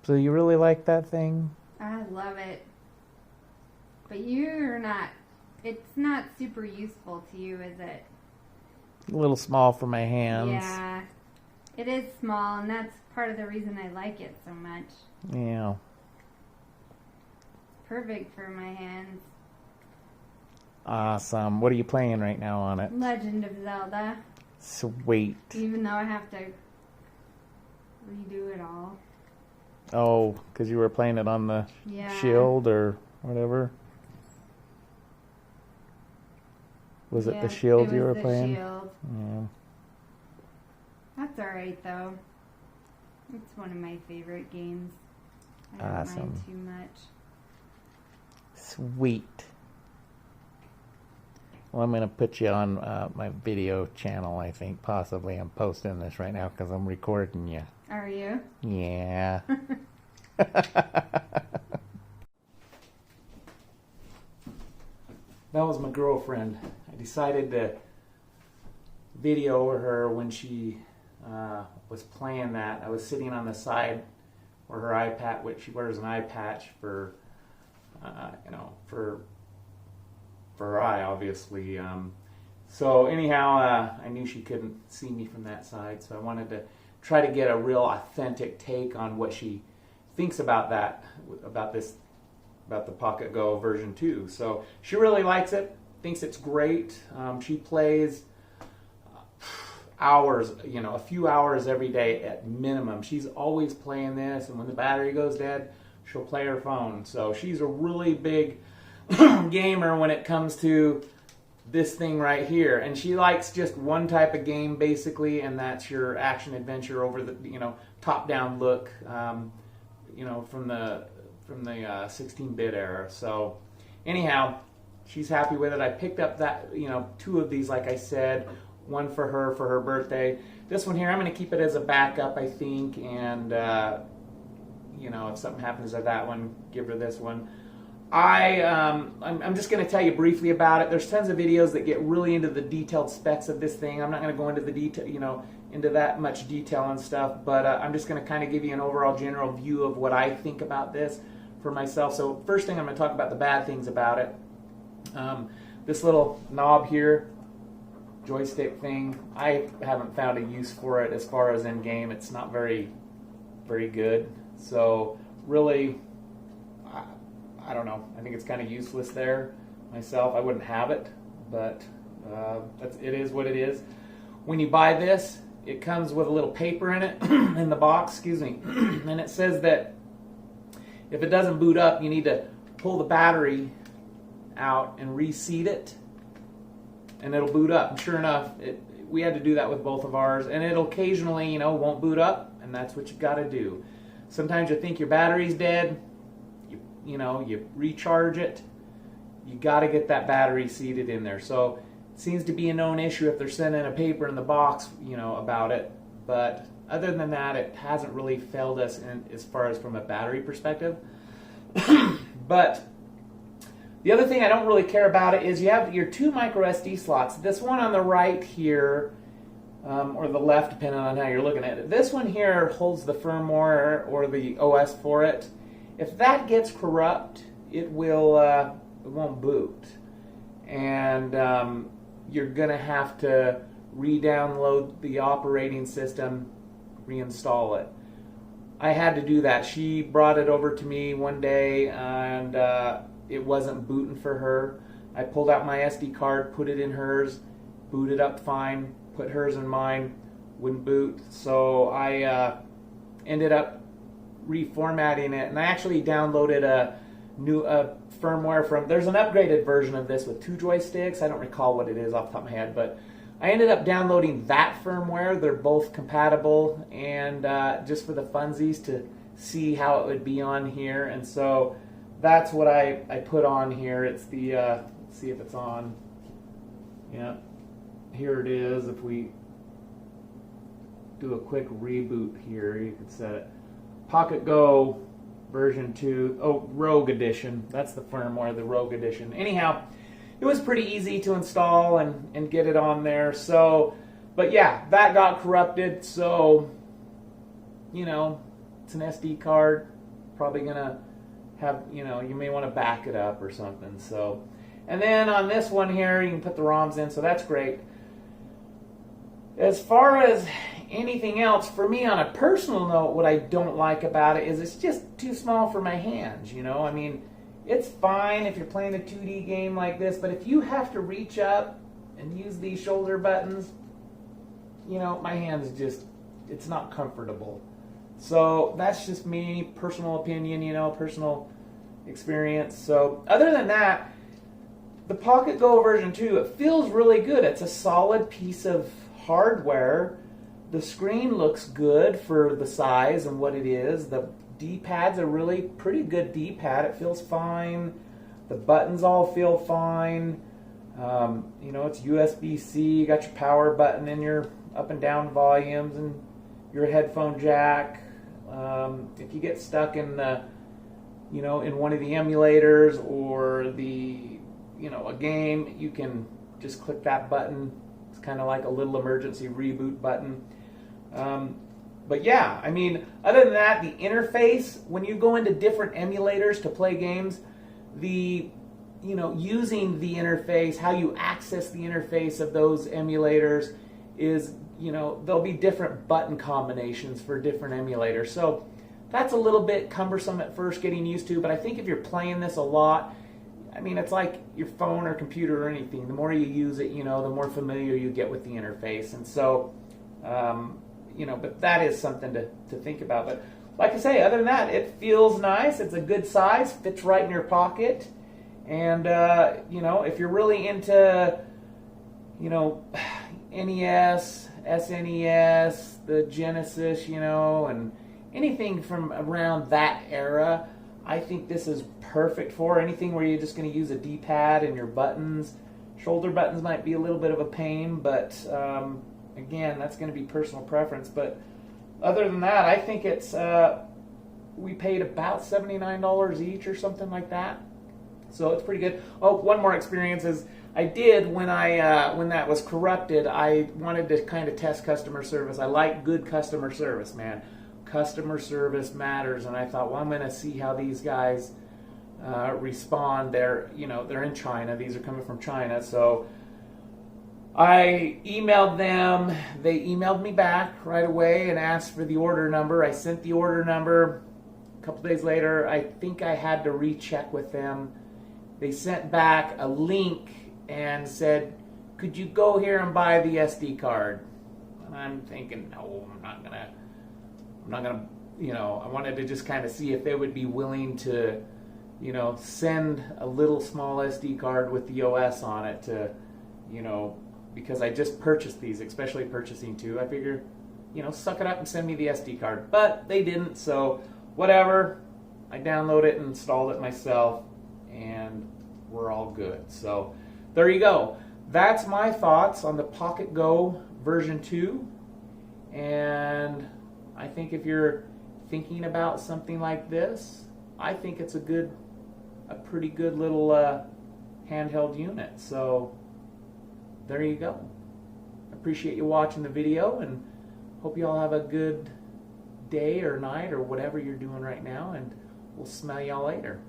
So you really like that thing? I love it. But you're not, it's not super useful to you, is it? A little small for my hands. Yeah. It is small, and that's part of the reason I like it so much. Yeah. It's perfect for my hands. Awesome. What are you playing right now on it? Legend of Zelda. Sweet. Even though I have to redo it all. Oh, because you were playing it on the shield or whatever? Was it the shield you were playing? Shield. Yeah. That's alright though. It's one of my favorite games. I don't mind too much. Sweet. Well, I'm going to put you on my video channel, I think. Possibly. I'm posting this right now because I'm recording you. Are you? Yeah. That was my girlfriend. I decided to video her when she was playing that. I was sitting on the side where her eye patch, which she wears an eye patch for, for her eye, obviously. So anyhow, I knew she couldn't see me from that side, so I wanted to try to get a real authentic take on what she thinks about that, about the pocketgo version 2. So she really likes it, thinks it's great. She plays hours, a few hours every day at minimum. She's always playing this, and when the battery goes dead, she'll play her phone. So she's a really big gamer when it comes to this thing right here, and she likes just one type of game basically, and that's your action adventure over the top down look, from the 16-bit era. So anyhow, she's happy with it. I picked up that 2 of these, like I said, one for her birthday. This one here, I'm going to keep it as a backup, I think, and if something happens to that one, give her this one. I'm just going to tell you briefly about it. There's tons of videos that get really into the detailed specs of this thing. I'm not going to go into the detail, into that much detail and stuff, but I'm just going to kind of give you an overall general view of what I think about this for myself. So first thing, I'm going to talk about the bad things about it. This little knob here, joystick thing, I haven't found a use for it as far as in game. It's not very, very good. So really, I don't know. I think it's kind of useless there myself. I wouldn't have it, but it is what it is. When you buy this, it comes with a little paper in it, in the box, excuse me, and it says that if it doesn't boot up, you need to pull the battery out and reseat it, and it'll boot up. And sure enough, we had to do that with both of ours, and it'll occasionally, won't boot up, and that's what you got to do. Sometimes you think your battery's dead. You recharge it. You got to get that battery seated in there. So it seems to be a known issue if they're sending a paper in the box, about it. But other than that, it hasn't really failed us as far as from a battery perspective. But the other thing I don't really care about it is you have your 2 micro SD slots. This one on the right here, or the left, depending on how you're looking at it. This one here holds the firmware or the OS for it. If that gets corrupt, it won't boot, and you're gonna have to re-download the operating system, reinstall it. I had to do that. She brought it over to me one day, and it wasn't booting for her. I pulled out my SD card, put it in hers, booted up fine, put hers in mine, wouldn't boot. So I ended up reformatting it, and I actually downloaded a new firmware from, there's an upgraded version of this with 2 joysticks. I don't recall what it is off the top of my head, but I ended up downloading that firmware. They're both compatible, and just for the funsies to see how it would be on here. And so that's what I put on here. It's the let's see if it's on. Yeah, here it is. If we do a quick reboot here, you can set it. pocketgo version 2, Rogue Edition. That's the firmware, the Rogue Edition. Anyhow, it was pretty easy to install and get it on there. So, but yeah, that got corrupted. So, it's an SD card. probably going to have, you know, you may want to back it up or something. So, and then on this one here, you can put the ROMs in, so that's great. As far as anything else, for me on a personal note, what I don't like about it is it's just too small for my hands, you know? I mean, it's fine if you're playing a 2D game like this, but if you have to reach up and use these shoulder buttons, you know, my hands just, it's not comfortable. So that's just me, personal opinion, you know, personal experience. So other than that, the pocketgo version 2, it feels really good. It's a solid piece of hardware. The screen looks good for the size and what it is. The D-pad's a really pretty good D-pad. It feels fine. The buttons all feel fine. You know, it's USB-C. You got your power button and your up and down volumes and your headphone jack. If you get stuck in the, you know, in one of the emulators or the, you know, a game, you can just click that button. It's kind of like a little emergency reboot button. But yeah, I mean, other than that, the interface, when you go into different emulators to play games, the, you know, using the interface, how you access the interface of those emulators is, you know, there'll be different button combinations for different emulators. So that's a little bit cumbersome at first getting used to, but I think if you're playing this a lot, I mean, it's like your phone or computer or anything. The more you use it, you know, the more familiar you get with the interface. And so, you know, but that is something to think about. But like I say, other than that, it feels nice. It's a good size, fits right in your pocket. And, you know, if you're really into, you know, NES, SNES, the Genesis, you know, and anything from around that era, I think this is perfect for. Anything where you're just going to use a D-pad and your buttons. Shoulder buttons might be a little bit of a pain, but again, that's going to be personal preference. But other than that, I think it's, we paid about $79 each or something like that. So it's pretty good. Oh, one more experience is I did when that was corrupted, I wanted to kind of test customer service. I like good customer service, man. Customer service matters, and I thought, well, I'm going to see how these guys respond. They're, you know, they're in China. These are coming from China, so I emailed them. They emailed me back right away and asked for the order number. I sent the order number. A couple days later, I think I had to recheck with them. They sent back a link and said, could you go here and buy the SD card? And I'm thinking, no, I'm not gonna, you know, I wanted to just kind of see if they would be willing to, you know, send a little small SD card with the OS on it to, you know, because I just purchased these, especially purchasing two. I figure, you know, suck it up and send me the SD card. But they didn't, so whatever. I downloaded it and installed it myself, and we're all good. So there you go. That's my thoughts on the pocketgo version 2. And I think if you're thinking about something like this, I think it's a pretty good little handheld unit. So there you go. Appreciate you watching the video, and hope you all have a good day or night or whatever you're doing right now, and we'll smell y'all later.